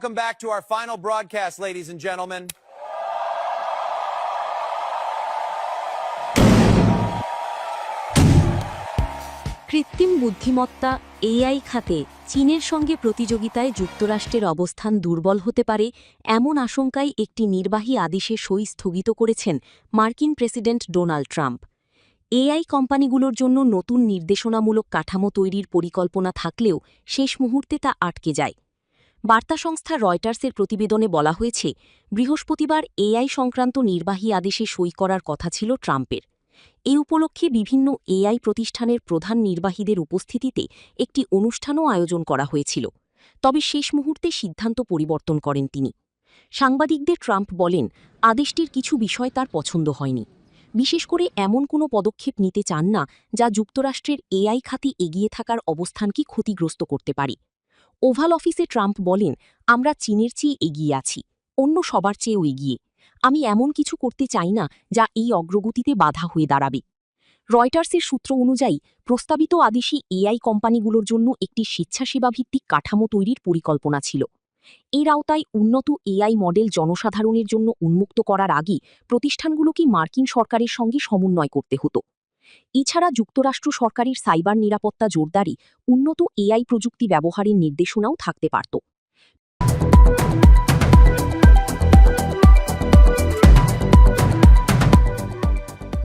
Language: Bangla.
Welcome back to our final broadcast, ladies and gentlemen. কৃত্রিম বুদ্ধিমত্তা এআই খাতে চীনের সঙ্গে প্রতিযোগিতায় যুক্তরাষ্ট্রের অবস্থান দুর্বল হতে পারে এমন আশঙ্কায় একটি নির্বাহী আদেশে সই স্থগিত করেছেন মার্কিন প্রেসিডেন্ট ডোনাল্ড ট্রাম্প। এআই কোম্পানিগুলোর জন্য নতুন নির্দেশনামূলক কাঠামো তৈরির পরিকল্পনা থাকলেও শেষ মুহূর্তে তা আটকে যায়। বার্তা সংস্থা রয়টার্সের প্রতিবেদনে বলা হয়েছে, বৃহস্পতিবার এআই সংক্রান্ত নির্বাহী আদেশে সই করার কথা ছিল ট্রাম্পের। এই উপলক্ষে বিভিন্ন এআই প্রতিষ্ঠানের প্রধান নির্বাহীদের উপস্থিতিতে একটি অনুষ্ঠানও আয়োজন করা হয়েছিল, তবে শেষ মুহূর্তে সিদ্ধান্ত পরিবর্তন করেন তিনি। সাংবাদিকদের ট্রাম্প বলেন, আদেশটির কিছু বিষয় তার পছন্দ হয়নি। বিশেষ করে এমন কোনো পদক্ষেপ নিতে চান না যা যুক্তরাষ্ট্রের এআই খাতে এগিয়ে থাকার অবস্থানকে ক্ষতিগ্রস্ত করতে পারে। ওভাল অফিসে ট্রাম্প বলেন, আমরা চীনের চেয়ে এগিয়ে আছি, অন্য সবার চেয়েও এগিয়ে। আমি এমন কিছু করতে চাই না যা এই অগ্রগতিতে বাধা হয়ে দাঁড়াবে। রয়টার্সের সূত্র অনুযায়ী প্রস্তাবিত আদেশে এআই কোম্পানিগুলোর জন্য একটি স্বেচ্ছাসেবাভিত্তিক কাঠামো তৈরির পরিকল্পনা ছিল। এর আওতায় উন্নত এআই মডেল জনসাধারণের জন্য উন্মুক্ত করার আগে প্রতিষ্ঠানগুলোকে মার্কিন সরকারের সঙ্গে সমন্বয় করতে হতো। এছাড়া যুক্তরাষ্ট্র সরকারের সাইবার নিরাপত্তা জোরদারে উন্নত এআই প্রযুক্তি ব্যবহারের নির্দেশনাও থাকতে পারত।